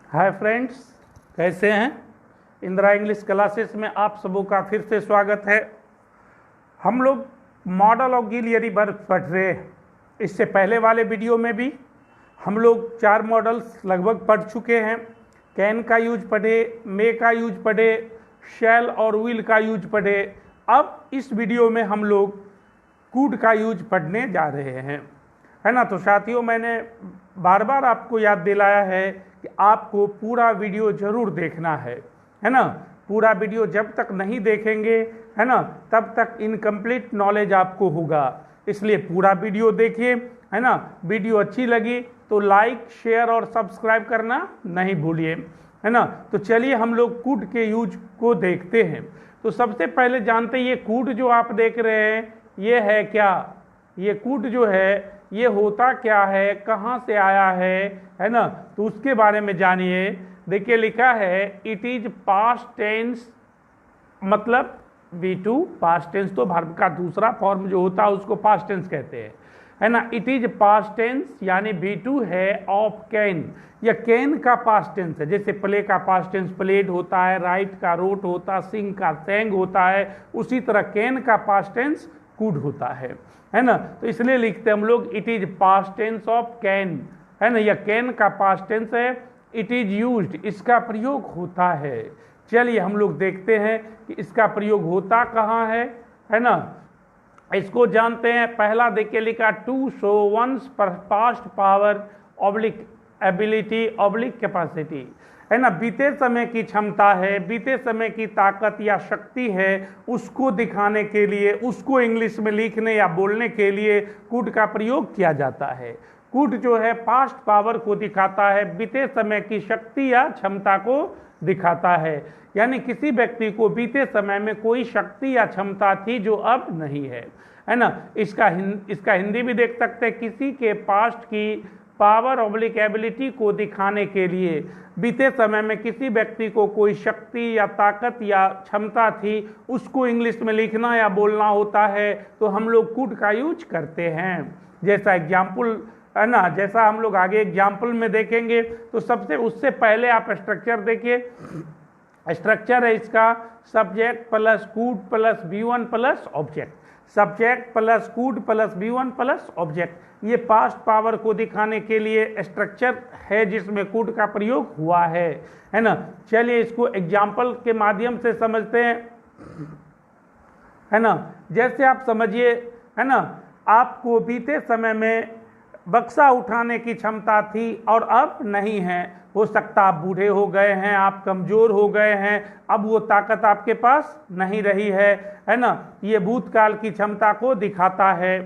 Hi friends, कैसे हैं। Indira English classes में आप सबों का फिर से स्वागत है। हम लोग मॉडल ऑक्सिलियरी वर्ब पढ़ रहे हैं। इससे पहले वाले वीडियो में भी हम लोग 4 मॉडल्स लगभग पढ़ चुके हैं। कैन का यूज पढ़े, मे का यूज पढ़े, शैल और विल का यूज पढ़े। अब इस वीडियो में हम लोग कुड का यूज पढ़ने जा रहे हैं, है ना। तो साथियों, मैंने बार बार आपको याद दिलाया है कि आपको पूरा वीडियो जरूर देखना है ना। पूरा वीडियो जब तक नहीं देखेंगे, है ना, तब तक इनकम्प्लीट नॉलेज आपको होगा। इसलिए पूरा वीडियो देखिए, है ना। वीडियो अच्छी लगी तो लाइक, शेयर और सब्सक्राइब करना नहीं भूलिए, है ना। तो चलिए हम लोग कुड के यूज को देखते हैं। तो सबसे पहले जानते हैं, ये कुड जो आप देख रहे हैं ये है क्या। ये कुड जो है ये होता क्या है, कहाँ से आया है ना। तो उसके बारे में जानिए। देखिए लिखा है इट इज पास्ट टेंस, मतलब V2 पास्ट टेंस तो वर्ब का दूसरा फॉर्म जो होता है उसको पास्ट टेंस कहते हैं, है ना। इट इज पास्ट टेंस यानी V2 है ऑफ कैन। या कैन का पास्ट टेंस है। जैसे प्ले का पास्ट टेंस प्लेड होता है, राइट का रोट होता है, सिंग का सेंग होता है, उसी तरह कैन का पास्ट टेंस कुड होता है ना। तो इसलिए लिखते हैं हम लोग it is past tense of can, है ना। यह कैन का पास्ट टेंस है। इट इज यूज्ड, इसका प्रयोग होता है। चलिए हम लोग देखते हैं कि इसका प्रयोग होता कहाँ है ना। इसको जानते हैं। पहला देखिए लिखा to show once past power oblique ability oblique capacity, है ना। बीते समय की क्षमता है, बीते समय की ताकत या शक्ति है, उसको दिखाने के लिए, उसको इंग्लिश में लिखने या बोलने के लिए कुड का प्रयोग किया जाता है। कुड जो है पास्ट पावर को दिखाता है, बीते समय की शक्ति या क्षमता को दिखाता है। यानी किसी व्यक्ति को बीते समय में कोई शक्ति या क्षमता थी जो अब नहीं है ना। इसका हिंदी भी देख सकते हैं। किसी के पास्ट की पावर ऑब्लिक एबिलिटी को दिखाने के लिए बीते समय में किसी व्यक्ति को कोई शक्ति या ताकत या क्षमता थी, उसको इंग्लिश में लिखना या बोलना होता है, तो हम लोग कुड का यूज करते हैं। जैसा एग्जाम्पल, है ना, जैसा हम लोग आगे एग्जाम्पल में देखेंगे। तो उससे पहले आप स्ट्रक्चर देखिए। स्ट्रक्चर है इसका subject plus could plus V1 plus object. Subject plus could plus V1 plus object. ये पास्ट पावर को दिखाने के लिए स्ट्रक्चर है जिसमें कुड का प्रयोग हुआ है ना। चलिए इसको एग्जाम्पल के माध्यम से समझते हैं, है ना। जैसे आप समझिए, है ना, आपको बीते समय में बक्सा उठाने की क्षमता थी और अब नहीं है। हो सकता आप बूढ़े हो गए हैं, आप कमजोर हो गए हैं, अब वो ताकत आपके पास नहीं रही है ना। ये भूतकाल की क्षमता को दिखाता है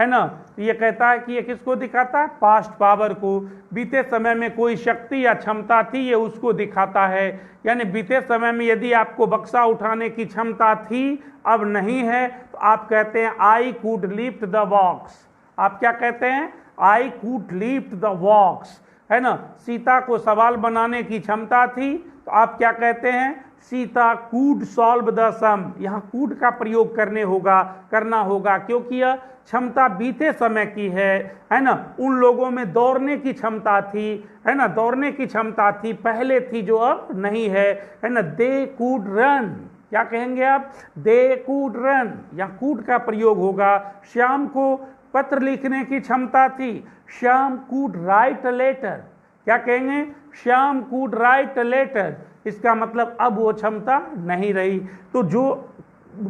ना। ये कहता है कि ये किसको दिखाता है, पास्ट पावर को। बीते समय में कोई शक्ति या क्षमता थी, ये उसको दिखाता है। यानी बीते समय में यदि आपको बक्सा उठाने की क्षमता थी, अब नहीं है, तो आप कहते हैं I could lift the box. आप क्या कहते हैं, I could lift the box, है ना। सीता को सवाल बनाने की क्षमता थी, तो आप क्या कहते हैं, सीता कूड सॉल्व द सम। यहाँ कूड का प्रयोग करना होगा क्योंकि यह क्षमता बीते समय की है ना। उन लोगों में दौड़ने की क्षमता थी, है ना, दौड़ने की क्षमता थी, पहले थी जो अब नहीं है ना। दे कूड रन, क्या कहेंगे आप, दे कूड रन। यहाँ कूड का प्रयोग होगा। श्याम को पत्र लिखने की क्षमता थी, श्याम कूड राइट अ लेटर। क्या कहेंगे, श्याम कूड राइट अ लेटर। इसका मतलब अब वो क्षमता नहीं रही। तो जो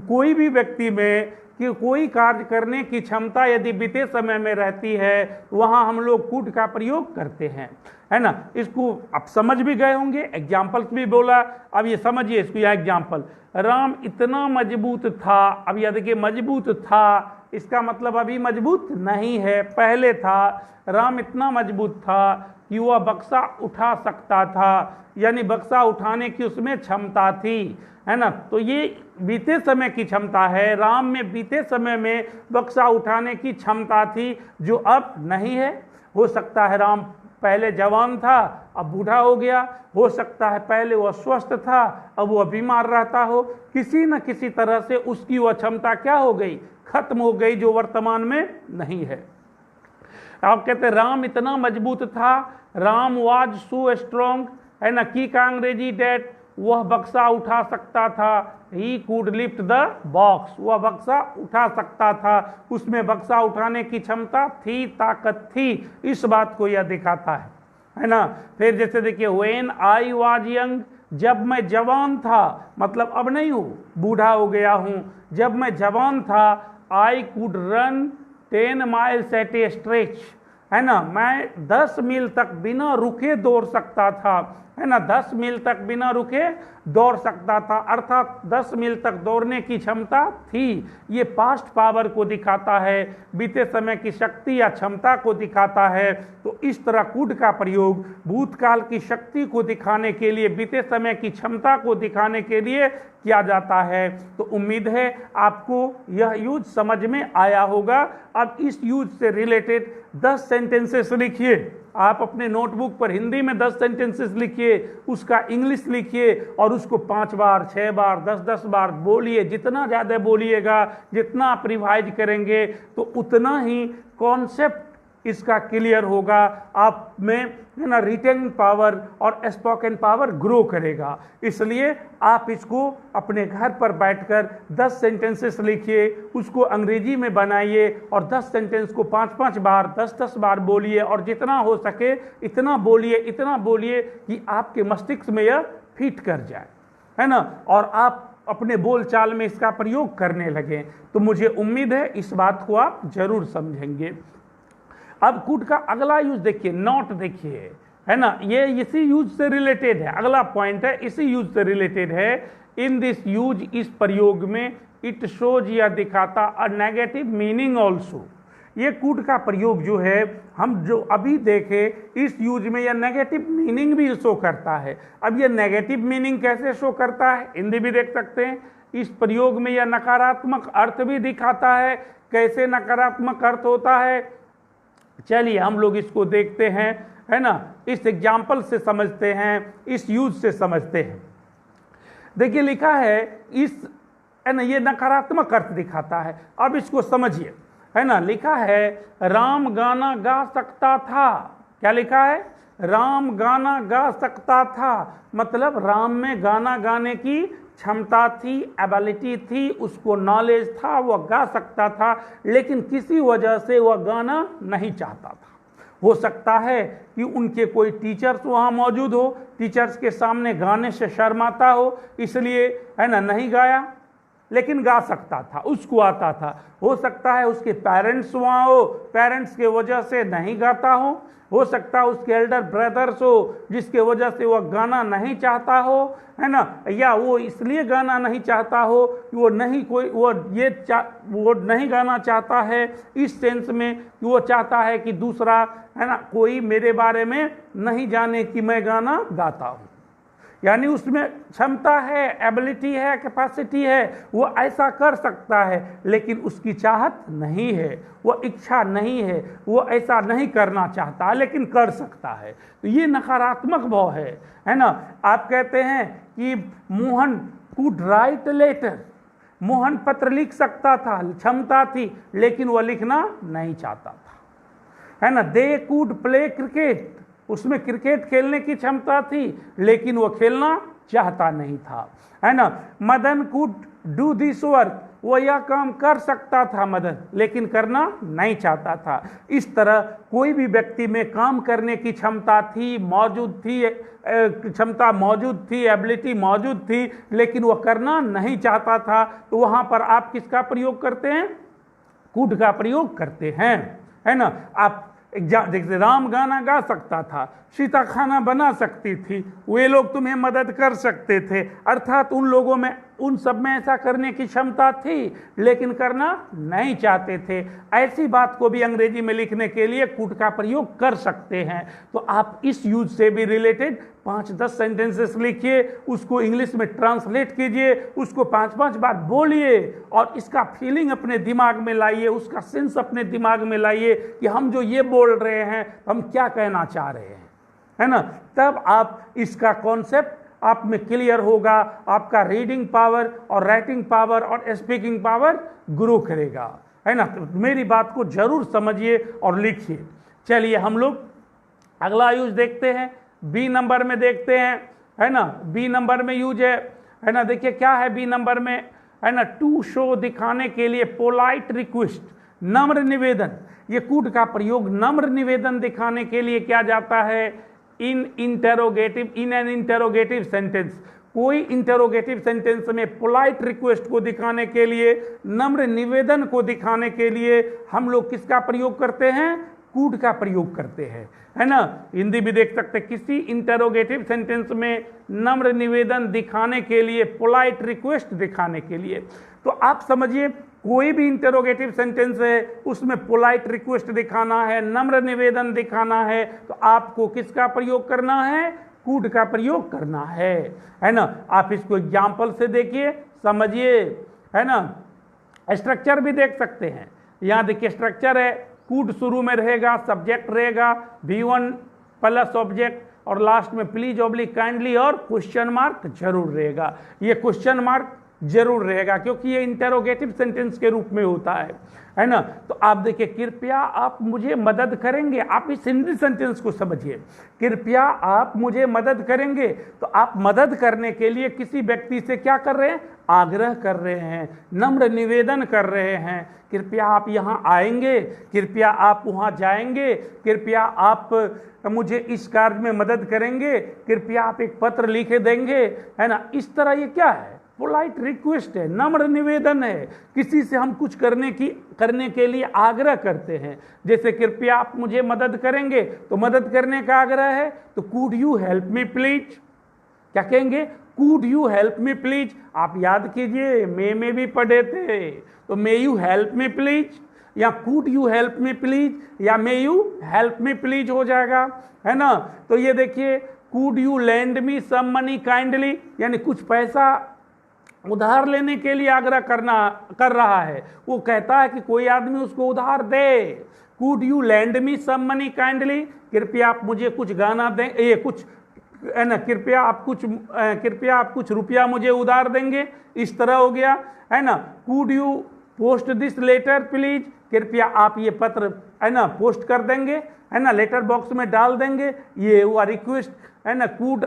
कोई भी व्यक्ति में कि कोई कार्य करने की क्षमता यदि बीते समय में रहती है, वहाँ हम लोग कुड का प्रयोग करते हैं, है ना। इसको आप समझ भी गए होंगे, एग्जाम्पल्स भी बोला। अब ये समझिए इसको, यह एग्जाम्पल, राम इतना मजबूत था। अब यह देखिए मजबूत था, इसका मतलब अभी मजबूत नहीं है, पहले था। राम इतना मजबूत था कि वह बक्सा उठा सकता था, यानी बक्सा उठाने की उसमें क्षमता थी, है ना। तो ये बीते समय की क्षमता है। राम में बीते समय में बक्सा उठाने की क्षमता थी जो अब नहीं है। हो सकता है राम पहले जवान था, अब बूढ़ा हो गया। हो सकता है पहले वह स्वस्थ था, अब वह बीमार रहता हो। किसी न किसी तरह से उसकी वह क्षमता क्या हो गई, खत्म हो गई, जो वर्तमान में नहीं है। आप कहते राम इतना मजबूत था, राम वाज सो स्ट्रॉन्ग, है ना। की का अंग्रेजी डेट, वह बक्सा उठा सकता था, he could lift the box, वह बक्सा उठा सकता था, उसमें बक्सा उठाने की क्षमता थी, ताकत थी, इस बात को यह दिखाता है ना। फिर जैसे देखिए व्हेन आई वाज यंग, जब मैं जवान था, मतलब अब नहीं हूँ, बूढ़ा हो गया हूँ, जब मैं जवान था, I could run 10 miles at a stretch, है ना, मैं 10 मील तक बिना रुके दौड़ सकता था, है ना, 10 मील तक बिना रुके दौड़ सकता था, अर्थात 10 मील तक दौड़ने की क्षमता थी। ये पास्ट पावर को दिखाता है, बीते समय की शक्ति या क्षमता को दिखाता है। तो इस तरह कुड का प्रयोग भूतकाल की शक्ति को दिखाने के लिए, बीते समय की क्षमता को दिखाने के लिए किया जाता है। तो उम्मीद है आपको यह यूज समझ में आया होगा। अब इस यूज से रिलेटेड 10 सेंटेंसेस लिखिए। आप अपने नोटबुक पर हिंदी में 10 सेंटेंसेस लिखिए, उसका इंग्लिश लिखिए और उसको 5 बार, 6 बार, 10-10 बार बोलिए। जितना ज़्यादा बोलिएगा, जितना आप रिवाइज करेंगे, तो उतना ही कॉन्सेप्ट इसका क्लियर होगा, आप में, है ना, रिटेन पावर और स्पोकन पावर ग्रो करेगा। इसलिए आप इसको अपने घर पर बैठकर 10 सेंटेंसेस लिखिए, उसको अंग्रेजी में बनाइए और 10 सेंटेंस को 5-5 बार, 10-10 बार बोलिए और जितना हो सके इतना बोलिए, इतना बोलिए कि आपके मस्तिष्क में यह फिट कर जाए, है ना, और आप अपने बोलचाल में इसका प्रयोग करने लगें। तो मुझे उम्मीद है इस बात को आप जरूर समझेंगे। अब कुड का अगला यूज देखिए, नॉट देखिए, है ना, ये इसी यूज से रिलेटेड है, अगला पॉइंट है, इसी यूज से रिलेटेड है। इन दिस यूज, इस प्रयोग में, इट शोज, यह दिखाता, अ नेगेटिव मीनिंग ऑल्सो। ये कुड का प्रयोग जो है, हम जो अभी देखे, इस यूज में यह नेगेटिव मीनिंग भी शो करता है। अब यह नेगेटिव मीनिंग कैसे शो करता है, हिंदी भी देख सकते हैं। इस प्रयोग में यह नकारात्मक अर्थ भी दिखाता है। कैसे नकारात्मक अर्थ होता है, चलिए हम लोग इसको देखते हैं, है ना, इस एग्जाम्पल से समझते हैं, इस यूज से समझते हैं। देखिए लिखा है, इस, है ना, ये नकारात्मक अर्थ दिखाता है। अब इसको समझिए, है ना, लिखा है राम गाना गा सकता था। क्या लिखा है, राम गाना गा सकता था, मतलब राम में गाना गाने की क्षमता थी, एबिलिटी थी, उसको नॉलेज था, वह गा सकता था, लेकिन किसी वजह से वह गाना नहीं चाहता था। हो सकता है कि उनके कोई टीचर्स वहाँ मौजूद हो, टीचर्स के सामने गाने से शर्माता हो, इसलिए, है ना, नहीं गाया, लेकिन गा सकता था, उसको आता था। हो सकता है उसके पेरेंट्स वहाँ हो, पेरेंट्स के वजह से नहीं गाता हो सकता है उसके एल्डर ब्रदर्स हो, जिसके वजह से वह गाना नहीं चाहता हो, है ना, या वो इसलिए गाना नहीं चाहता हो कि वो नहीं कोई वो नहीं गाना चाहता है इस सेंस में कि वो चाहता है कि दूसरा, है ना, कोई मेरे बारे में नहीं जाने कि मैं गाना गाता हूँ। यानी उसमें क्षमता है, एबिलिटी है, कैपेसिटी है, वो ऐसा कर सकता है, लेकिन उसकी चाहत नहीं है, वो इच्छा नहीं है, वो ऐसा नहीं करना चाहता, लेकिन कर सकता है। तो ये नकारात्मक भाव है ना। आप कहते हैं कि मोहन कुड राइट लेटर, मोहन पत्र लिख सकता था, क्षमता थी, लेकिन वह लिखना नहीं चाहता था, है ना। दे कुड प्ले क्रिकेट, उसमें क्रिकेट खेलने की क्षमता थी, लेकिन वो खेलना चाहता नहीं था, है ना। Madan could do this work, वो यह काम कर सकता था मदन, लेकिन करना नहीं चाहता था। इस तरह कोई भी व्यक्ति में काम करने की क्षमता थी, मौजूद थी, क्षमता मौजूद थी, एबिलिटी मौजूद थी, लेकिन वह करना नहीं चाहता था, तो वहाँ पर आप किसका प्रयोग करते हैं, कुड का प्रयोग करते हैं, है ना। आप जैसे राम गाना गा सकता था, सीता खाना बना सकती थी, वे लोग तुम्हें मदद कर सकते थे, अर्थात उन लोगों में, उन सब में ऐसा करने की क्षमता थी, लेकिन करना नहीं चाहते थे। ऐसी बात को भी अंग्रेजी में लिखने के लिए कुड का प्रयोग कर सकते हैं। तो आप इस यूज से भी रिलेटेड 5-10 सेंटेंसेस लिखिए, उसको इंग्लिश में ट्रांसलेट कीजिए, उसको 5-5 बार बोलिए और इसका फीलिंग अपने दिमाग में लाइए, उसका सेंस अपने दिमाग में लाइए कि हम जो ये बोल रहे हैं हम क्या कहना चाह रहे हैं, है ना। तब आप इसका कॉन्सेप्ट आप में क्लियर होगा, आपका रीडिंग पावर और राइटिंग पावर और स्पीकिंग पावर ग्रो करेगा, है ना। तो मेरी बात को जरूर समझिए और लिखिए। चलिए हम लोग अगला यूज देखते हैं। बी नंबर में देखते हैं, है ना, बी नंबर में यूज है ना, देखिए क्या है बी नंबर में, है ना, टू शो दिखाने के लिए, पोलाइट रिक्वेस्ट नम्र निवेदन, ये कूड का प्रयोग नम्र निवेदन दिखाने के लिए किया जाता है इन एन इंटेरोगेटिव सेंटेंस, कोई इंटेरोगेटिव सेंटेंस में पोलाइट रिक्वेस्ट को दिखाने के लिए, नम्र निवेदन को दिखाने के लिए हम लोग किसका प्रयोग करते हैं, कूड का प्रयोग करते हैं, है ना। हिंदी भी देख सकते हैं, किसी इंटेरोगेटिव सेंटेंस में नम्र निवेदन दिखाने के लिए, पोलाइट रिक्वेस्ट दिखाने के लिए। तो आप समझिए कोई भी इंटेरोगेटिव सेंटेंस है उसमें पोलाइट रिक्वेस्ट दिखाना है, नम्र निवेदन दिखाना है, तो आपको किसका प्रयोग करना है, कूड का प्रयोग करना है ना। आप इसको एग्जाम्पल से देखिए, समझिए, है ना। स्ट्रक्चर भी देख सकते हैं, यहाँ देखिए स्ट्रक्चर है, कूड शुरू में रहेगा, सब्जेक्ट रहेगा V1 प्लस ऑब्जेक्ट, और लास्ट में प्लीज ऑब्लिक काइंडली और क्वेश्चन मार्क जरूर रहेगा। ये क्वेश्चन मार्क जरूर रहेगा क्योंकि ये इंटेरोगेटिव सेंटेंस के रूप में होता है ना। तो आप देखिए, कृपया आप मुझे मदद करेंगे, आप इस हिंदी सेंटेंस को समझिए, कृपया आप मुझे मदद करेंगे, तो आप मदद करने के लिए किसी व्यक्ति से क्या कर रहे हैं, आग्रह कर रहे हैं, नम्र निवेदन कर रहे हैं, कृपया आप यहाँ आएंगे, कृपया आप वहाँ जाएंगे, कृपया आप मुझे इस कार्य में मदद करेंगे, कृपया आप एक पत्र लिखे देंगे, है ना। इस तरह ये क्या है, पोलाइट रिक्वेस्ट है, नम्र निवेदन है, किसी से हम कुछ करने के लिए आग्रह करते हैं। जैसे कृपया आप मुझे मदद करेंगे, तो मदद करने का आग्रह है, तो could you help me please, क्या कहेंगे, could you help me please. आप याद कीजिए, मे में भी पढ़े थे, तो may you help me please, या could you help me please, या may you help me please हो जाएगा, है ना। तो ये देखिए, could you lend me some money kindly, यानी कुछ पैसा उधार लेने के लिए आग्रह कर रहा है, वो कहता है कि कोई आदमी उसको उधार दे। Could you lend me some money kindly, कृपया आप मुझे कुछ गाना दें, ये कुछ, है ना, कृपया आप कुछ रुपया मुझे उधार देंगे, इस तरह हो गया, है ना। Could you post this letter please, कृपया आप ये पत्र, है ना, पोस्ट कर देंगे, है ना, लेटर बॉक्स में डाल देंगे, ये हुआ रिक्वेस्ट, है ना। Could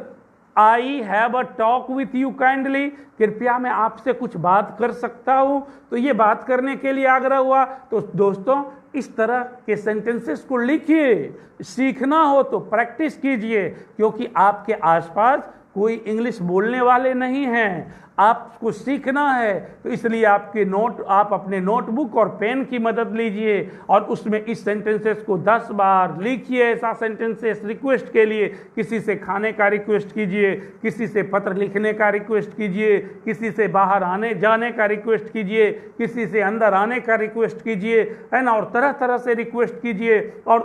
I have a talk with you kindly, कृपया मैं आपसे कुछ बात कर सकता हूँ, तो ये बात करने के लिए आग्रह हुआ। तो दोस्तों, इस तरह के सेंटेंसेस को लिखिए, सीखना हो तो प्रैक्टिस कीजिए, क्योंकि आपके आसपास कोई इंग्लिश बोलने वाले नहीं हैं, आपको सीखना है, तो इसलिए आप अपने नोटबुक और पेन की मदद लीजिए और उसमें इस सेंटेंसेस को 10 बार लिखिए। ऐसा सेंटेंसेस रिक्वेस्ट के लिए, किसी से खाने का रिक्वेस्ट कीजिए, किसी से पत्र लिखने का रिक्वेस्ट कीजिए, किसी से बाहर आने जाने का रिक्वेस्ट कीजिए, किसी से अंदर आने का रिक्वेस्ट कीजिए, है ना, और तरह तरह से रिक्वेस्ट कीजिए और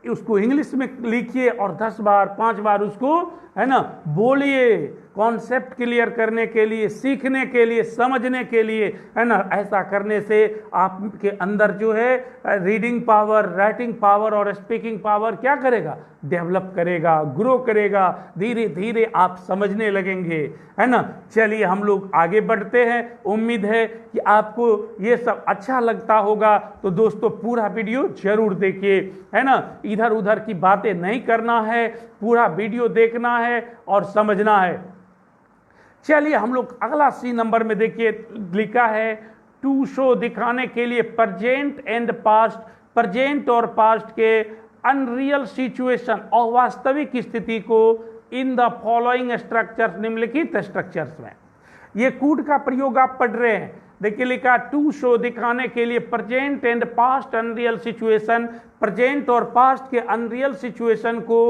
उसको इंग्लिश में लिखिए और 10 बार 5 बार उसको, है ना, बोलिए, कॉन्सेप्ट क्लियर करने के लिए, सीखने के लिए, समझने के लिए, है ना। ऐसा करने से आपके अंदर जो है रीडिंग पावर, राइटिंग पावर और स्पीकिंग पावर क्या करेगा, डेवलप करेगा, ग्रो करेगा, धीरे धीरे आप समझने लगेंगे, है ना। चलिए हम लोग आगे बढ़ते हैं। उम्मीद है कि आपको ये सब अच्छा लगता होगा, तो दोस्तों पूरा वीडियो जरूर देखिए, है ना, इधर उधर की बातें नहीं करना है, पूरा वीडियो देखना है और समझना है। चलिए हम लोग अगला सी नंबर में देखिए, लिखा है टू शो दिखाने के लिए प्रेजेंट एंड पास्ट, प्रेजेंट और पास्ट के अनरियल सिचुएशन और वास्तविक स्थिति को इन द फॉलोइंग स्ट्रक्चर्स, निम्नलिखित स्ट्रक्चर्स में। ये कूड का प्रयोग आप पढ़ रहे हैं, देखिए लिखा टू शो दिखाने के लिए present and past unreal situation, present और पास्ट के अनरियल सिचुएशन को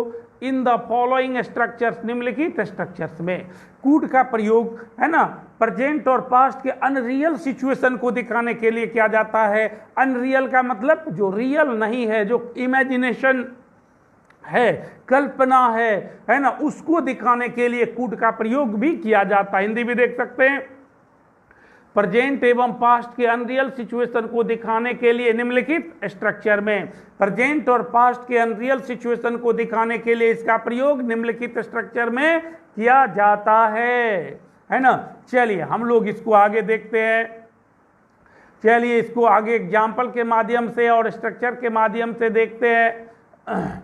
इन द फॉलोइंग स्ट्रक्चर्स, निम्नलिखित स्ट्रक्चर्स में। कूड का प्रयोग, है ना, प्रेजेंट और पास्ट के अनरियल सिचुएशन को दिखाने के लिए किया जाता है। अनरियल का मतलब जो रियल नहीं है, जो इमेजिनेशन है, कल्पना है ना, उसको दिखाने के लिए कूड का प्रयोग भी किया जाता है। हिंदी भी देख सकते हैं, प्रेजेंट एवं पास्ट के अनरियल सिचुएशन को दिखाने के लिए निम्नलिखित स्ट्रक्चर में। प्रेजेंट और पास्ट के अनरियल सिचुएशन को दिखाने के लिए इसका प्रयोग निम्नलिखित स्ट्रक्चर में किया जाता है ना। चलिए हम लोग इसको आगे देखते हैं। चलिए इसको आगे एग्जाम्पल के माध्यम से और स्ट्रक्चर के माध्यम से देखते हैं।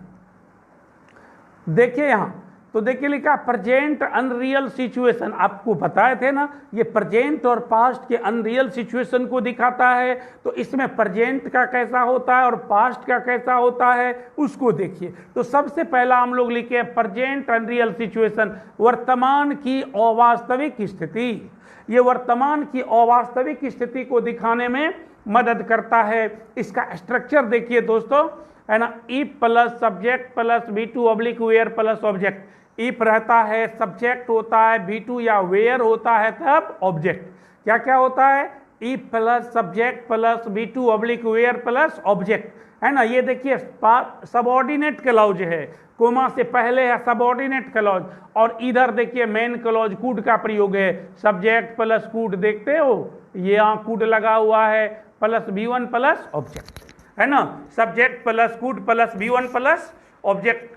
देखिए यहाँ तो देखिए लिखा प्रेजेंट अनरियल सिचुएशन, आपको बताए थे ना ये प्रेजेंट और पास्ट के अनरियल सिचुएशन को दिखाता है। तो इसमें प्रेजेंट का कैसा होता है और पास्ट का कैसा होता है उसको देखिए। तो सबसे पहला हम लोग लिखे प्रेजेंट अनरियल सिचुएशन, वर्तमान की अवास्तविक स्थिति। ये वर्तमान की अवास्तविक स्थिति को दिखाने में मदद करता है। इसका स्ट्रक्चर देखिए दोस्तों, है ना, if plus subject plus V2 oblique were plus object. If रहता है, सब्जेक्ट होता है, V2 या वेयर होता है, तब ऑब्जेक्ट। क्या क्या होता है? If plus subject plus V2 oblique were plus object, है ना। ये देखिए सबऑर्डिनेट क्लॉज है, कोमा से पहले है सबऑर्डिनेट क्लॉज, और इधर देखिए मेन क्लॉज कूड का प्रयोग है। सब्जेक्ट प्लस कूड देखते हो, ये यहाँ कूड लगा हुआ है, प्लस V1 प्लस ऑब्जेक्ट, है ना। Subject plus could plus V1 plus object,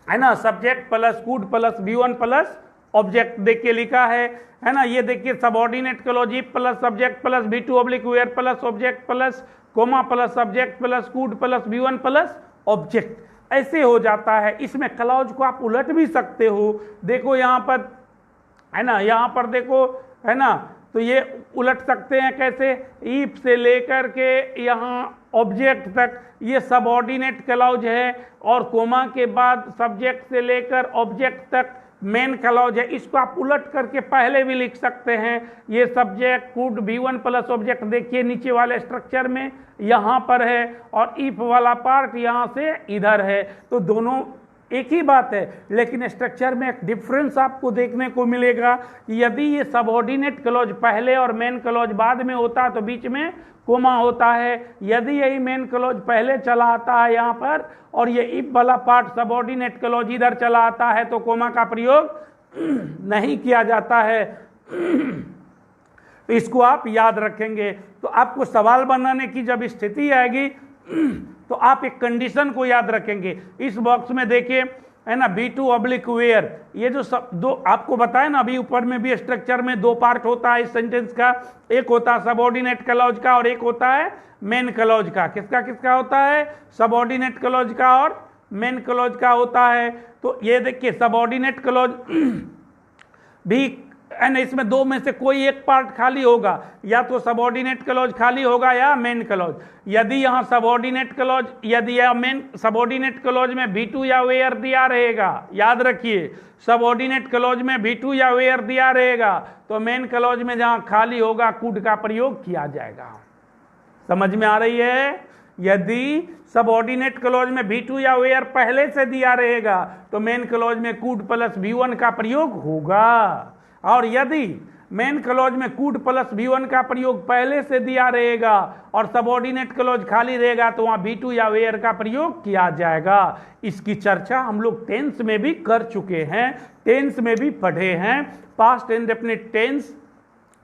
है ना। Subject plus could plus V1 plus object देखिए लिखा है ना। ये देखिए subordinate clause if plus subject plus V2 oblique were plus object plus comma plus subject plus could plus V1 plus object, ऐसे हो जाता है। इसमें क्लॉज को आप उलट भी सकते हो, देखो यहाँ पर, है ना, यहाँ पर देखो, है ना। तो ये उलट सकते हैं कैसे? इफ से लेकर के यहाँ ऑब्जेक्ट तक ये सबऑर्डिनेट क्लॉज है, और कोमा के बाद सब्जेक्ट से लेकर ऑब्जेक्ट तक मेन क्लॉज है। इसको आप उलट करके पहले भी लिख सकते हैं। ये सब्जेक्ट कूड V1 प्लस ऑब्जेक्ट देखिए नीचे वाले स्ट्रक्चर में यहाँ पर है, और इफ वाला पार्ट यहाँ से इधर है। तो दोनों एक ही बात है, लेकिन स्ट्रक्चर में एक डिफरेंस आपको देखने को मिलेगा। यदि ये सबऑर्डिनेट क्लॉज पहले और मेन क्लॉज बाद में होता है तो बीच में कोमा होता है। यदि यही मेन क्लॉज पहले चला आता है यहाँ पर, और ये इफ वाला पार्ट सबऑर्डिनेट क्लॉज इधर चला आता है, तो कोमा का प्रयोग नहीं किया जाता है। तो इसको आप याद रखेंगे। तो आपको सवाल बनाने की जब स्थिति आएगी तो आप एक कंडीशन को याद रखेंगे। इस बॉक्स में देखिए, है ना, V2 ऑब्लिक वेयर, ये जो सब दो आपको बताया ना, अभी ऊपर में भी स्ट्रक्चर में दो पार्ट होता है इस सेंटेंस का, एक होता है सबऑर्डिनेट क्लॉज का और एक होता है मेन क्लॉज का। किसका किसका होता है? सबऑर्डिनेट क्लॉज का और मेन क्लॉज का होता है। तो ये देखिए सबऑर्डिनेट क्लॉज भी, एंड इसमें दो में से कोई एक पार्ट खाली होगा, या तो सबऑर्डिनेट क्लॉज खाली होगा या मेन क्लॉज। यदि यहाँ सबऑर्डिनेट क्लॉज, यदि यह मेन सबऑर्डिनेट क्लॉज में V2 या वेयर दिया रहेगा, याद रखिए सबऑर्डिनेट क्लॉज में V2 या वेयर दिया रहेगा, तो मेन क्लॉज में जहाँ खाली होगा कूड का प्रयोग किया जाएगा। समझ में आ रही है? यदि सबऑर्डिनेट क्लॉज में V2 या वेयर पहले से दिया रहेगा तो मेन क्लॉज में कूड प्लस V1 का प्रयोग होगा, और यदि मेन क्लॉज में कूड प्लस V1 का प्रयोग पहले से दिया रहेगा और सबऑर्डिनेट क्लॉज खाली रहेगा तो वहां V2 या वेयर का प्रयोग किया जाएगा। इसकी चर्चा हम लोग टेंस में भी कर चुके हैं, टेंस में भी पढ़े हैं। पास्ट इंडेफिनिट टेंस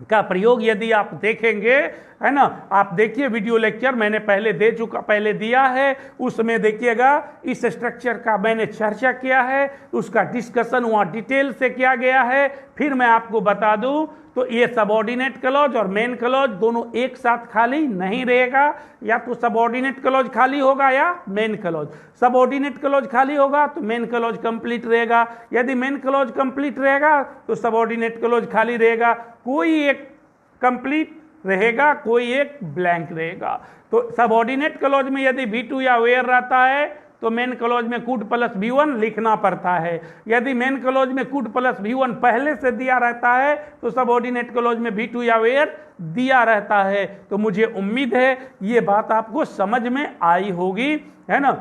का प्रयोग यदि आप देखेंगे, है ना, आप देखिए वीडियो लेक्चर मैंने पहले दिया है, उसमें देखिएगा इस स्ट्रक्चर का मैंने चर्चा किया है, उसका डिस्कशन वहाँ डिटेल से किया गया है। फिर मैं आपको बता दूं तो ये सबऑर्डिनेट क्लॉज और मेन क्लॉज दोनों एक साथ खाली नहीं रहेगा, या तो सबऑर्डिनेट क्लॉज खाली होगा या मेन क्लॉज। सबऑर्डिनेट क्लॉज खाली होगा तो मेन क्लॉज कंप्लीट रहेगा, यदि मेन क्लॉज कंप्लीट रहेगा तो सबऑर्डिनेट क्लॉज खाली रहेगा। कोई एक कंप्लीट रहेगा, कोई एक ब्लैंक रहेगा। तो सबऑर्डिनेट क्लॉज में यदि V2 या वेयर रहता है तो मेन क्लॉज में कूड प्लस V1 लिखना पड़ता है। यदि मेन क्लॉज में कूड प्लस V1 पहले से दिया रहता है तो सबऑर्डिनेट क्लॉज में V2 या वेयर दिया रहता है। तो मुझे उम्मीद है ये बात आपको समझ में आई होगी, है ना।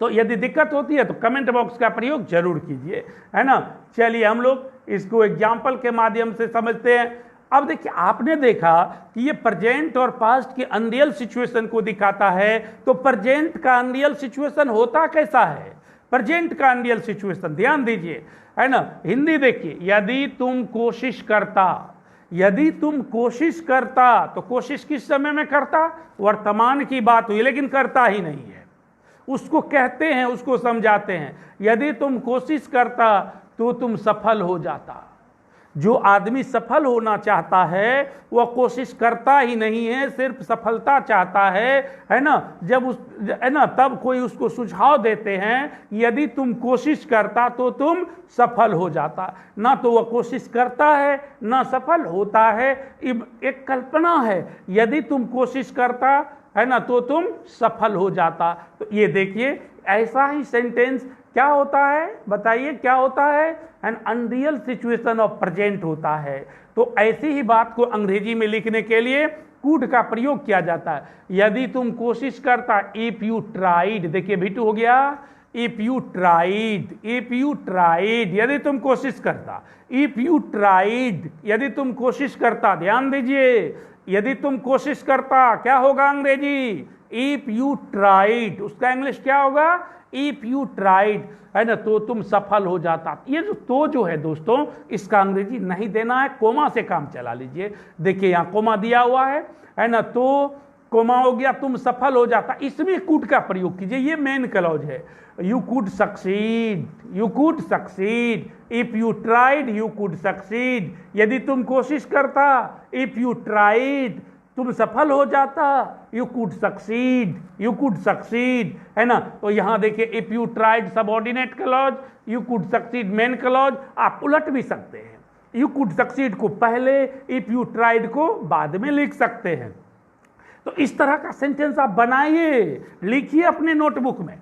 तो यदि दिक्कत होती है तो कमेंट बॉक्स का प्रयोग जरूर कीजिए, है ना। चलिए हम लोग इसको एग्जाम्पल के माध्यम से समझते हैं। अब देखिए आपने देखा कि ये प्रेजेंट और पास्ट की अनरियल सिचुएशन को दिखाता है, तो प्रेजेंट का अनरियल सिचुएशन होता कैसा है? प्रेजेंट का अनरियल सिचुएशन ध्यान दीजिए, है ना। हिंदी देखिए, यदि तुम कोशिश करता, यदि तुम कोशिश करता, तो कोशिश किस समय में करता? वर्तमान की बात हुई, लेकिन करता ही नहीं है। उसको कहते हैं, उसको समझाते हैं, यदि तुम कोशिश करता तो तुम सफल हो जाता। जो आदमी सफल होना चाहता है वह कोशिश करता ही नहीं है, सिर्फ सफलता चाहता है ना। जब उस है ना तब कोई उसको सुझाव देते हैं यदि तुम कोशिश करता तो तुम सफल हो जाता, ना तो वह कोशिश करता है ना सफल होता है। एक कल्पना है, यदि तुम कोशिश करता है ना तो तुम सफल हो जाता। तो ये देखिए ऐसा ही सेंटेंस क्या होता है, बताइए क्या होता है, N unreal situation of present होता है। तो ऐसी ही बात को अंग्रेजी में लिखने के लिए कुड का प्रयोग किया जाता है। यदि तुम कोशिश करता, इफ यू ट्राइड, देखिए भिटू हो गया, if you tried, if you tried, यदि तुम कोशिश करता, इफ यू ट्राइड, यदि तुम कोशिश करता, ध्यान दीजिए, यदि तुम कोशिश करता क्या होगा अंग्रेजी, इफ यू ट्राइड, उसका इंग्लिश क्या होगा, इफ यू ट्राइड, है ना, तो तुम सफल हो जाता। ये जो है दोस्तों इसका अंग्रेजी नहीं देना है, कोमा से काम चला लीजिए। देखिए यहाँ कोमा दिया हुआ है ना, तो कोमा हो गया, तुम सफल हो जाता, इसमें कुड का प्रयोग कीजिए, ये मेन क्लॉज है। You could succeed, you could succeed, if you tried you could succeed, यदि तुम कोशिश करता, इफ यू ट्राइड, तुम सफल हो जाता, you could succeed, you could succeed, है ना। तो यहां देखिए if you tried subordinate clause, you could succeed main clause, आप उलट भी सकते हैं, यू कुड सक्सीड को पहले, इफ यू ट्राइड को बाद में लिख सकते हैं। तो इस तरह का सेंटेंस आप बनाइए, लिखिए अपने नोटबुक में,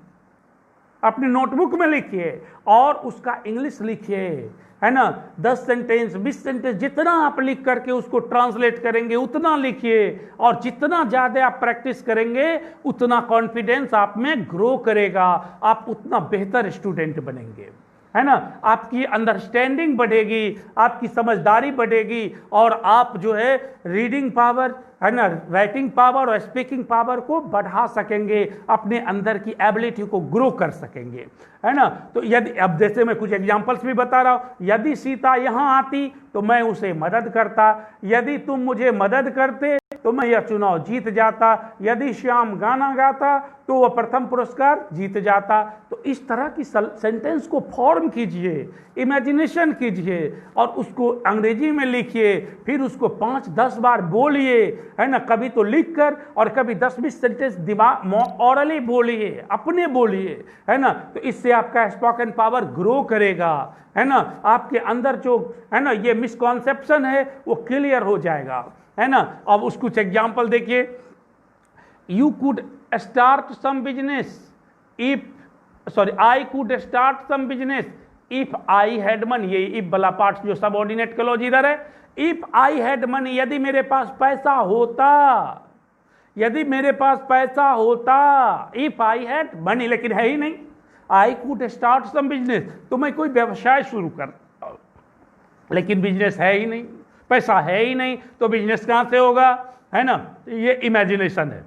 अपने नोटबुक में लिखिए और उसका इंग्लिश लिखिए, है ना। 10 सेंटेंस 20 सेंटेंस जितना आप लिख करके उसको ट्रांसलेट करेंगे उतना लिखिए, और जितना ज़्यादा आप प्रैक्टिस करेंगे उतना कॉन्फिडेंस आप में ग्रो करेगा, आप उतना बेहतर स्टूडेंट बनेंगे, है ना। आपकी अंडरस्टैंडिंग बढ़ेगी, आपकी समझदारी बढ़ेगी, और आप जो है रीडिंग पावर, है ना, राइटिंग पावर और स्पीकिंग पावर को बढ़ा सकेंगे, अपने अंदर की एबिलिटी को ग्रो कर सकेंगे, है ना। तो यदि अब जैसे मैं कुछ एग्जांपल्स भी बता रहा हूं, यदि सीता यहां आती तो मैं उसे मदद करता, यदि तुम मुझे मदद करते तो मैं यह चुनाव जीत जाता, यदि श्याम गाना गाता तो वह प्रथम पुरस्कार जीत जाता। तो इस तरह की सेंटेंस को फॉर्म कीजिए, इमेजिनेशन कीजिए और उसको अंग्रेजी में लिखिए, फिर उसको 5-10 बार बोलिए, है ना, कभी तो लिखकर और कभी 10-20 सेंटेंस दिमाग ऑरली बोलिए, अपने बोलिए, है ना। तो इससे आपका स्पोकन पावर ग्रो करेगा, है ना। आपके अंदर जो है ना ये मिसकॉन्सेप्शन है वो क्लियर हो जाएगा, है ना। अब उसको कुछ एग्जाम्पल देखिए, you could start some business if, sorry, I could start some business if I had money, ये इफ वाला पार्ट जो सबऑर्डिनेट क्लॉज इधर है, इफ आई हैड मनी, यदि मेरे पास पैसा होता, यदि मेरे पास पैसा होता, इफ आई हैड मनी, लेकिन है ही नहीं, I could start some business, तो मैं कोई व्यवसाय शुरू करता, लेकिन बिजनेस है ही नहीं, पैसा है ही नहीं, तो बिजनेस कहां से होगा, है ना। ये इमेजिनेशन है।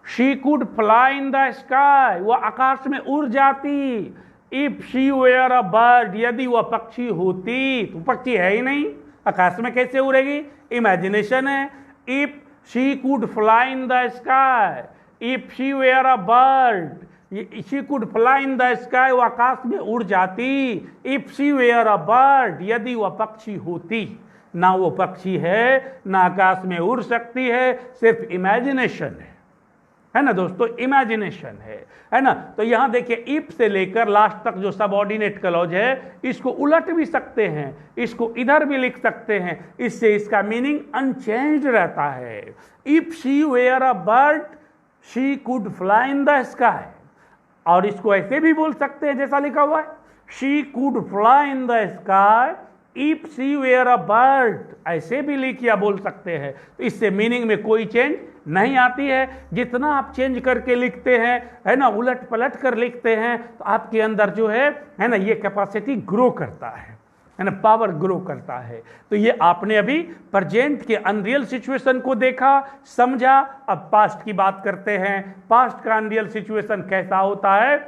She could fly in the sky, वह आकाश में उड़ जाती, if she where a bird, यदि वह पक्षी होती, तो पक्षी है ही नहीं, आकाश में कैसे उड़ेगी, इमेजिनेशन है। If she could fly in the sky, if she where a bird, she could fly in the sky, वो आकाश में उड़ जाती, if she where a bird, यदि वह पक्षी होती, ना वो पक्षी है ना आकाश में उड़ सकती है, सिर्फ इमेजिनेशन है ना दोस्तों, इमेजिनेशन है ना। तो यहां देखिए इफ से लेकर लास्ट तक जो सबऑर्डिनेट क्लॉज है इसको उलट भी सकते हैं, इसको इधर भी लिख सकते हैं, इससे इसका मीनिंग अनचेंज्ड रहता है। If she where a bird she could fly in the sky, और इसको ऐसे भी बोल सकते हैं जैसा लिखा हुआ है, she could fly in the sky if she where a bird, ऐसे भी लिख या बोल सकते हैं। तो इससे मीनिंग में कोई चेंज नहीं आती है। जितना आप चेंज करके लिखते हैं, है ना, उलट पलट कर लिखते हैं, तो आपके अंदर जो है ना, ये कैपेसिटी ग्रो करता है ना, पावर ग्रो करता है। तो ये आपने अभी प्रेजेंट के अनरियल सिचुएशन को देखा, समझा। अब पास्ट की बात करते हैं, पास्ट का अनरियल सिचुएशन कैसा होता है।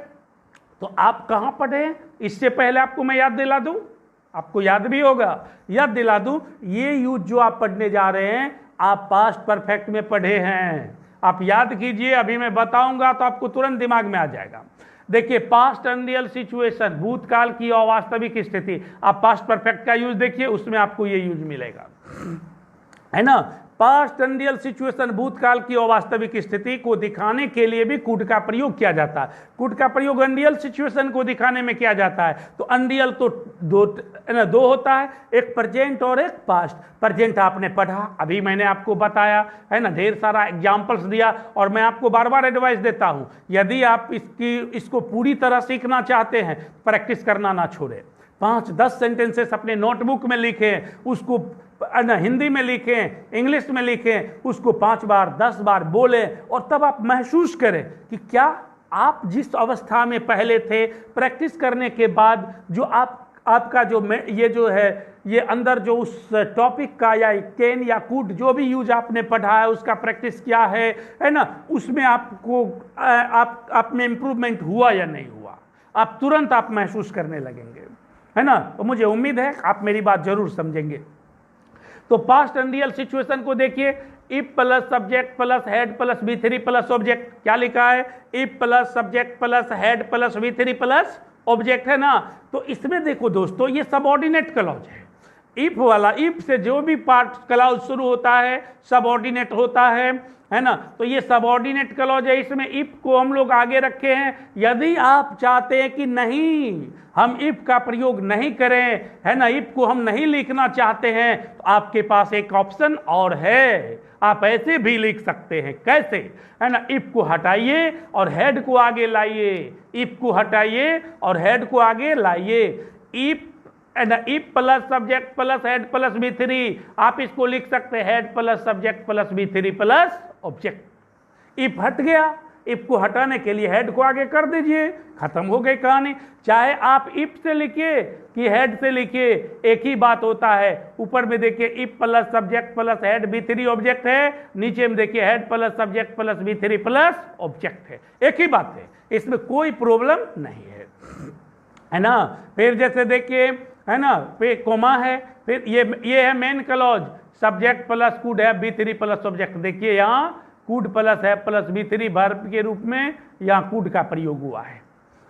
तो आप कहां पढ़े, इससे पहले आपको मैं याद दिला दूं, आपको याद भी होगा, याद दिला दूं, ये यूज जो आप पढ़ने जा रहे हैं आप पास्ट परफेक्ट में पढ़े हैं, आप याद कीजिए, अभी मैं बताऊंगा तो आपको तुरंत दिमाग में आ जाएगा। देखिए पास्ट अनरियल सिचुएशन, भूतकाल की अवास्तविक स्थिति। आप पास्ट परफेक्ट का यूज देखिए, उसमें आपको ये यूज मिलेगा, है ना। पास्ट अनरियल सिचुएशन, भूतकाल की अवास्तविक स्थिति को दिखाने के लिए भी कुड का प्रयोग किया जाता है। कुड का प्रयोग अनरियल सिचुएशन को दिखाने में किया जाता है। तो अनरियल तो दो होता है, एक प्रेजेंट और एक पास्ट। प्रेजेंट आपने पढ़ा, अभी मैंने आपको बताया, है ना, ढेर सारा एग्जाम्पल्स दिया, और मैं आपको बार बार एडवाइस देता हूं, यदि आप इसको पूरी तरह सीखना चाहते हैं, प्रैक्टिस करना ना छोड़ें। 5-10 सेंटेंसेस अपने नोटबुक में लिखें, उसको हिंदी में लिखें, इंग्लिश में लिखें, उसको 5 बार 10 बार बोलें, और तब आप महसूस करें कि क्या आप जिस अवस्था में पहले थे, प्रैक्टिस करने के बाद जो आपका जो ये जो है, ये अंदर जो उस टॉपिक का या कैन या कुड जो भी यूज आपने पढ़ा है, उसका प्रैक्टिस किया है ना, उसमें आपको आप में इंप्रूवमेंट हुआ या नहीं हुआ, आप तुरंत आप महसूस करने लगेंगे, है ना। तो मुझे उम्मीद है आप मेरी बात जरूर समझेंगे। तो पास्ट अनरियल सिचुएशन को देखिए, if plus subject plus head plus V3 plus object. क्या लिखा है? If plus subject plus head plus V3 plus object, है ना। तो इसमें देखो दोस्तों, ये सबऑर्डिनेट क्लॉज है। इफ वाला, इफ से जो भी पार्ट क्लॉज शुरू होता है सबऑर्डिनेट होता है ना। तो ये सबऑर्डिनेट क्लॉज है, इसमें इफ को हम लोग आगे रखे हैं। यदि आप चाहते हैं कि नहीं, हम इफ का प्रयोग नहीं करें, है ना, इफ को हम नहीं लिखना चाहते हैं, तो आपके पास एक ऑप्शन और है, आप ऐसे भी लिख सकते हैं। कैसे? है ना, इफ को हटाइए और हेड को आगे लाइए, इफ को हटाइए और हेड को आगे लाइए। If if plus subject plus head plus V3, आप इसको लिख सकते हैं head plus subject plus V3 plus object. If हट गया, इफ को हटाने के लिए हेड को आगे कर दीजिए, खत्म हो गई कहानी। चाहे आप इफ से लिखिए कि हेड से लिखिए, एक ही बात होता है। ऊपर में देखिए if plus subject plus head V3 object है, नीचे में देखिए head plus subject plus V3 plus object है, एक ही बात है, इसमें कोई प्रॉब्लम नहीं है ना। फिर जैसे देखिए, है ना, फिर कोमा है, फिर ये है main clause, subject plus could है V3 प्लस ऑब्जेक्ट। देखिए यहाँ कुड प्लस है प्लस V3 वर्ब के रूप में यहाँ कुड का प्रयोग हुआ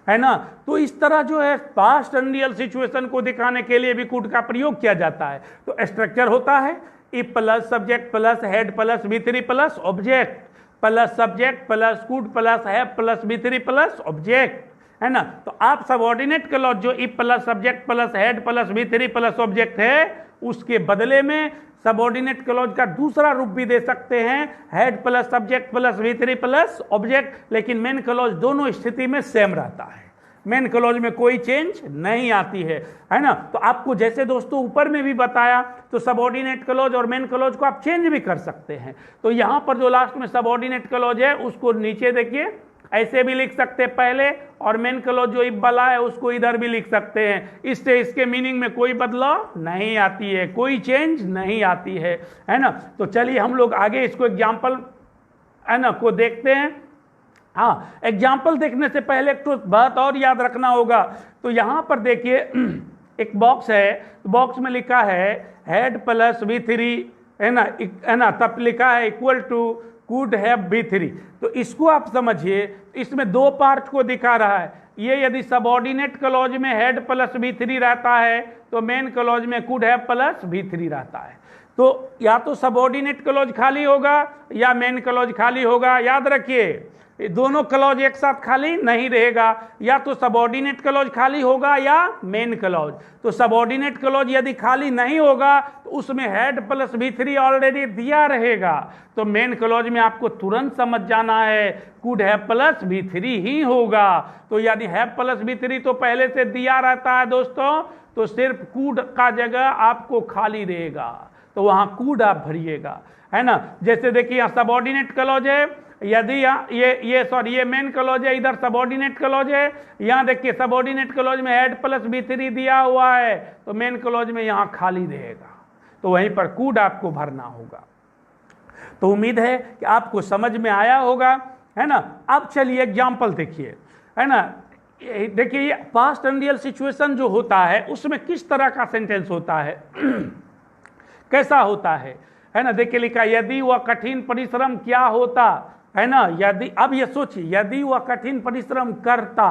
है ना। तो इस तरह जो है पास्ट अनरियल सिचुएशन को दिखाने के लिए भी कुड का प्रयोग किया जाता है। तो स्ट्रक्चर होता है if plus subject plus head plus V3 plus object plus subject plus could plus है प्लस V3 प्लस ऑब्जेक्ट, है ना। तो आप सबऑर्डिनेट क्लॉज जो if plus subject plus head plus V3 plus object है, उसके बदले में सबऑर्डिनेट क्लॉज का दूसरा रूप भी दे सकते हैं, head plus subject plus V3 plus object. लेकिन मेन क्लॉज दोनों स्थिति में सेम रहता है, मेन क्लॉज में कोई चेंज नहीं आती है ना। तो आपको जैसे दोस्तों ऊपर में भी बताया, तो सबऑर्डिनेट क्लॉज और मेन क्लॉज को आप चेंज भी कर सकते हैं। तो यहां पर जो लास्ट में सबऑर्डिनेट क्लॉज है, उसको नीचे देखिए ऐसे भी लिख सकते हैं पहले, और मेन क्लॉज जो इफ वाला है उसको इधर भी लिख सकते हैं। इससे इसके मीनिंग में कोई बदलाव नहीं आती है, कोई चेंज नहीं आती है ना। तो चलिए हम लोग आगे इसको एग्जाम्पल, है ना, को देखते हैं। हाँ, एग्जाम्पल देखने से पहले एक तो बात और याद रखना होगा। तो यहाँ पर देखिए एक बॉक्स है, बॉक्स में लिखा है हेड प्लस V3, है ना, तब लिखा है equal to could have V3। तो इसको आप समझिए, इसमें दो पार्ट को दिखा रहा है। ये यदि सबऑर्डिनेट क्लॉज में हेड प्लस V3 रहता है, तो मेन क्लॉज में कुड हैव प्लस V3 रहता है। तो या तो सबऑर्डिनेट क्लॉज खाली होगा या मेन क्लॉज खाली होगा। याद रखिए, दोनों क्लॉज एक साथ खाली नहीं रहेगा, या तो सबऑर्डिनेट क्लॉज खाली होगा या मेन क्लॉज। तो सबऑर्डिनेट क्लॉज यदि खाली नहीं होगा, तो उसमें हेड प्लस V3 ऑलरेडी दिया रहेगा। तो मेन क्लॉज में आपको तुरंत समझ जाना है कुड हैव प्लस V3 ही होगा। तो यदि हैव प्लस V3 तो पहले से दिया रहता है दोस्तों, तो सिर्फ कुड का जगह आपको खाली रहेगा, तो वहां कुड आप भरिएगा, है ना। जैसे देखिए यहाँ सबऑर्डिनेट क्लॉज है, यदि ये मेन क्लॉज है, इधर सबऑर्डिनेट क्लॉज है। यहाँ देखिए सबऑर्डिनेट क्लॉज में हेड प्लस V3 दिया हुआ है, तो मेन क्लॉज में यहाँ खाली रहेगा, तो वहीं पर कुड आपको भरना होगा। तो उम्मीद है कि आपको समझ में आया होगा, है ना। अब चलिए एग्जाम्पल देखिए, है ना। देखिए ये पास्ट अनरियल सिचुएशन जो होता है, उसमें किस तरह का सेंटेंस होता है कैसा होता है ना। देखिए लिखा यदि वह कठिन परिश्रम क्या होता, है ना। यदि, अब ये सोचिए, यदि वह कठिन परिश्रम करता,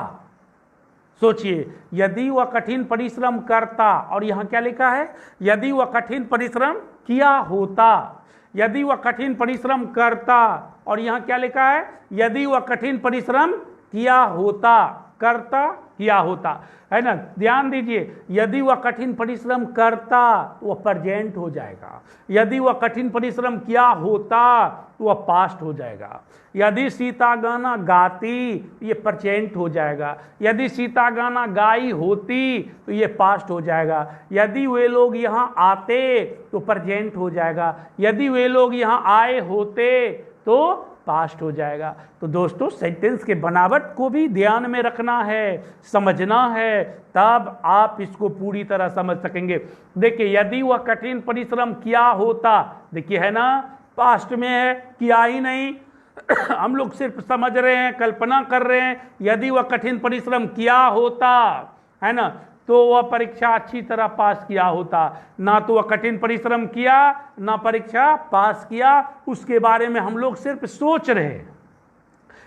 सोचिए, यदि वह कठिन परिश्रम करता, और यहां क्या लिखा है, यदि वह कठिन परिश्रम किया होता, यदि वह कठिन परिश्रम करता, और यहां क्या लिखा है, यदि वह कठिन परिश्रम किया होता, करता किया होता, है ना। ध्यान दीजिए, यदि वह कठिन परिश्रम करता वह प्रेजेंट हो जाएगा, यदि वह कठिन परिश्रम किया होता तो वह पास्ट हो जाएगा। यदि सीता गाना गाती ये प्रेजेंट हो जाएगा, यदि सीता गाना गाई होती तो ये पास्ट हो जाएगा, यदि वे लोग यहाँ आते तो प्रेजेंट हो जाएगा, यदि वे लोग यहाँ आए होते तो पास्ट हो जाएगा। तो दोस्तों, सेंटेंस के बनावट को भी ध्यान में रखना है, समझना है, तब आप इसको पूरी तरह समझ सकेंगे। देखिए, यदि वह कठिन परिश्रम किया होता, देखिए है ना, पास्ट में है, किया ही नहीं हम लोग सिर्फ समझ रहे हैं, कल्पना कर रहे हैं। यदि वह कठिन परिश्रम किया होता, है ना, तो वह परीक्षा अच्छी तरह पास किया होता। ना तो वह कठिन परिश्रम किया, ना परीक्षा पास किया, उसके बारे में हम लोग सिर्फ सोच रहे हैं।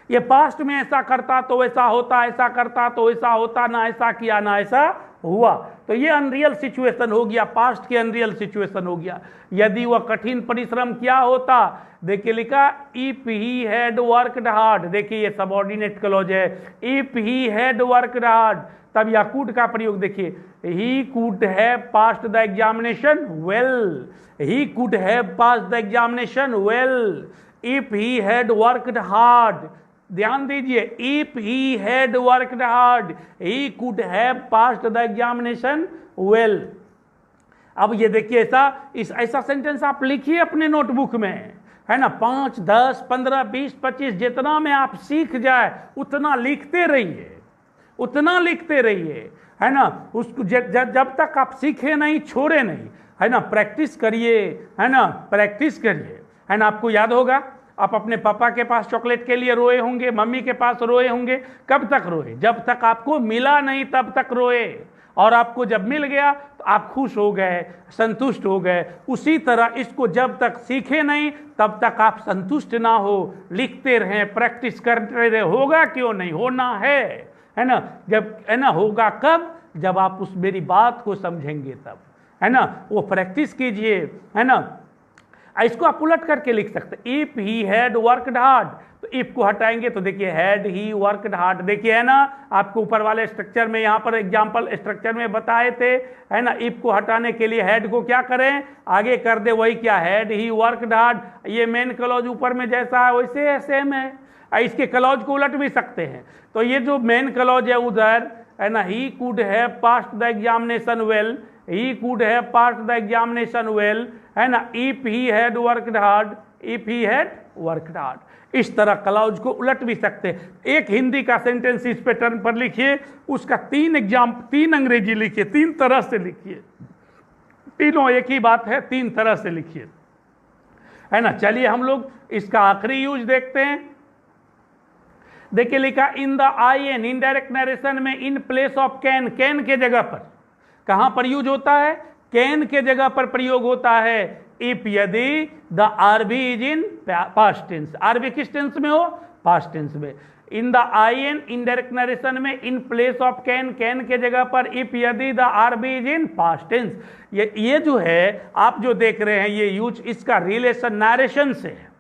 ये पास्ट में ऐसा करता तो ऐसा होता, ऐसा करता तो ऐसा होता, ना ऐसा किया ना ऐसा हुआ, तो ये अनरियल सिचुएशन हो गया, पास्ट की अनरियल सिचुएशन हो गया। यदि वह कठिन परिश्रम किया होता, देखिए लिखा if he had worked hard, देखिए ये सबऑर्डिनेट क्लॉज है, if he had worked hard, तब या कुड का प्रयोग देखिए, he could have passed the examination well, he could have passed the examination well, if he had worked hard. ध्यान दीजिए, if he had worked hard he could have passed the examination well. अब ये देखिए, ऐसा sentence आप लिखिए अपने notebook में, है ना, 5, 10, 15, 20, 25 जितना में आप सीख जाए उतना लिखते रहिए, उतना लिखते रहिए, है ना। उसको जब तक आप सीखे नहीं, छोड़े नहीं, है ना, प्रैक्टिस करिए, है ना, प्रैक्टिस करिए, है ना। आपको याद होगा, आप अपने पापा के पास चॉकलेट के लिए रोए होंगे, मम्मी के पास रोए होंगे, कब तक रोए, जब तक आपको मिला नहीं तब तक रोए, और आपको जब मिल गया तो आप खुश हो गए, संतुष्ट हो गए। उसी तरह इसको जब तक सीखे नहीं तब तक आप संतुष्ट ना हो, लिखते रहें, प्रैक्टिस करते रहे, होगा क्यों नहीं, होना है ना। जब, है ना, होगा कब, जब आप उस मेरी बात को समझेंगे तब, है ना। वो प्रैक्टिस कीजिए, है ना। इसको आप उलट करके लिख सकते, if he had worked hard, तो इफ को हटाएंगे तो देखिए हैड ही वर्कड हार्ड, देखिए है ना, आपको ऊपर वाले स्ट्रक्चर में, यहाँ पर एग्जाम्पल स्ट्रक्चर में बताए थे, है ना। इफ को हटाने के लिए हैड को क्या करें, आगे कर दे, वही क्या, हैड ही वर्कड हार्ड। ये मेन क्लॉज ऊपर में जैसा है वैसे है, सेम है। इसके क्लॉज को उलट भी सकते हैं, तो ये जो मेन क्लॉज है उधर, है ना, he could have passed the examination well, he could have passed the examination well, है ना, if he had worked hard, if he had worked hard. इस तरह क्लॉज को उलट भी सकते हैं। एक हिंदी का सेंटेंस इस पैटर्न पर लिखिए, उसका 3 अंग्रेजी लिखिए, 3 तरह से लिखिए, तीनों एक ही बात है, 3 तरह से लिखिए, है ना। चलिए हम लोग इसका आखिरी यूज देखते हैं। देखिए लिखा in the I N, indirect narration में in place of can, can के जगह पर, कहां पर यूज होता है, कैन के जगह पर प्रयोग होता है। इफ यदि the RB is in past tense, RB किस टेंस में हो, पास्ट टेंस में। In the I N indirect narration में in place of can, can के जगह पर इफ यदि the RB is in past tense. ये जो है आप जो देख रहे हैं ये यूज, इसका रिलेशन नरेशन से है।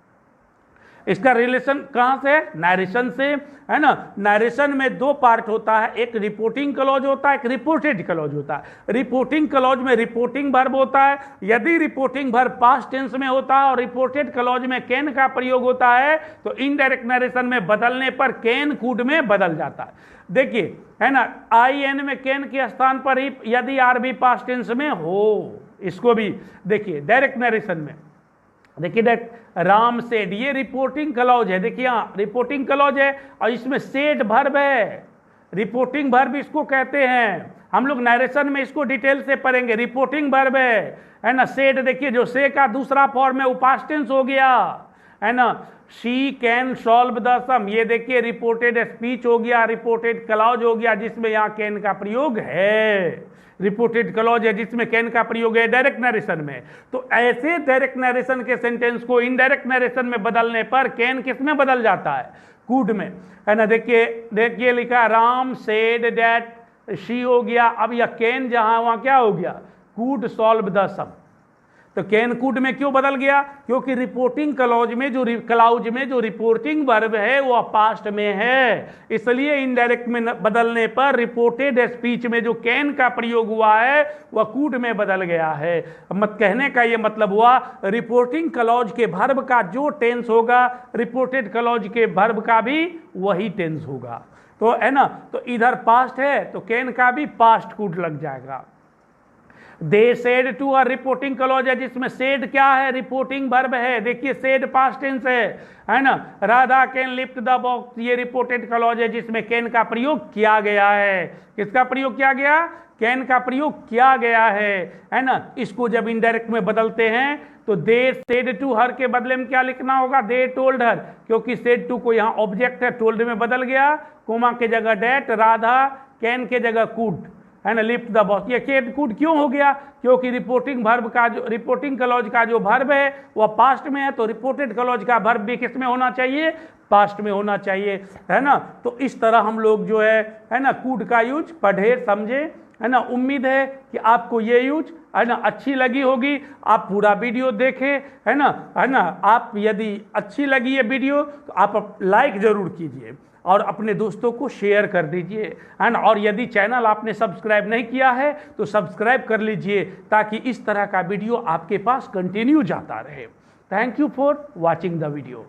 इसका रिलेशन कहां से है, नरेशन से, है ना। नरेशन में 2 पार्ट होता है, एक रिपोर्टिंग क्लॉज होता है, एक रिपोर्टेड क्लॉज होता है। रिपोर्टिंग क्लॉज में रिपोर्टिंग वर्ब होता है, यदि रिपोर्टिंग वर्ब पास्ट टेंस में होता है और रिपोर्टेड क्लॉज में कैन का प्रयोग होता है तो इनडायरेक्ट नरेशन में बदलने पर कैन कुड में बदल जाता है। देखिए, है ना, आई एन में कैन के स्थान पर यदि आरबी पास्ट टेंस में हो, इसको भी देखिए डायरेक्ट नरेशन में, देखिए राम सेड, ये रिपोर्टिंग क्लॉज है, देखिए यहाँ रिपोर्टिंग क्लॉज है और इसमें सेड वर्ब है, रिपोर्टिंग वर्ब इसको कहते हैं। हम लोग नरेशन में इसको डिटेल से पढ़ेंगे, रिपोर्टिंग वर्ब है ना। सेड देखिए, जो से का दूसरा फॉर्म है वो पास्ट टेंस हो गया, है ना। शी कैन सॉल्व द सम, ये देखिए रिपोर्टेड स्पीच हो गया, रिपोर्टेड क्लॉज हो गया जिसमें यहाँ कैन का प्रयोग है, रिपोर्टेड क्लॉज है जिसमें कैन का प्रयोग है डायरेक्ट नरेशन में। तो ऐसे डायरेक्ट नरेशन के सेंटेंस को इनडायरेक्ट नरेशन में बदलने पर कैन किस में बदल जाता है, कूड में, है ना। देखिए देखिए लिखा राम सेड दैट शी हो गया, अब यह कैन जहां वहां क्या हो गया, कूड सॉल्व द सम। तो कैन कूड में क्यों बदल गया, क्योंकि रिपोर्टिंग क्लॉज में जो रिपोर्टिंग वर्ब है वो पास्ट में है, इसलिए इनडायरेक्ट में बदलने पर रिपोर्टेड स्पीच में जो कैन का प्रयोग हुआ है वह कूड में बदल गया है। मत कहने का ये मतलब हुआ रिपोर्टिंग क्लॉज के वर्ब का जो टेंस होगा रिपोर्टेड क्लॉज के वर्ब का भी वही टेंस होगा। तो है ना, तो इधर पास्ट है तो कैन का भी पास्ट कूड लग जाएगा। They said to a reporting clause है जिसमें सेड क्या है, रिपोर्टिंग वर्ब है। देखिए सेड पास्ट टेंस है ना। Radha can lift the box, ये रिपोर्टेड क्लॉज है जिसमें कैन का प्रयोग किया गया है। किसका प्रयोग किया गया, कैन का प्रयोग किया गया है ना। इसको जब इनडायरेक्ट में बदलते हैं तो दे सेड टू हर के बदले में क्या लिखना होगा, दे टोल्ड हर, क्योंकि सेड टू को यहाँ ऑब्जेक्ट है, टोल्ड में बदल गया, कोमा के जगह डेट, राधा कैन के जगह कूड, है ना, लिफ्ट द बॉक्स। ये कैन कूड क्यों हो गया, क्योंकि रिपोर्टिंग क्लॉज का जो वर्ब है वह पास्ट में है, तो रिपोर्टेड क्लॉज का वर्ब भी किस में होना चाहिए, पास्ट में होना चाहिए, है ना। तो इस तरह हम लोग जो है ना कूड का यूज पढ़े समझे, है ना। उम्मीद है कि आपको ये यूज है ना अच्छी लगी होगी। आप पूरा वीडियो देखें, है ना। आप यदि अच्छी लगी ये वीडियो तो आप लाइक जरूर कीजिए और अपने दोस्तों को शेयर कर दीजिए, है ना। और यदि चैनल आपने सब्सक्राइब नहीं किया है तो सब्सक्राइब कर लीजिए ताकि इस तरह का वीडियो आपके पास कंटिन्यू जाता रहे। Thank you for watching the video.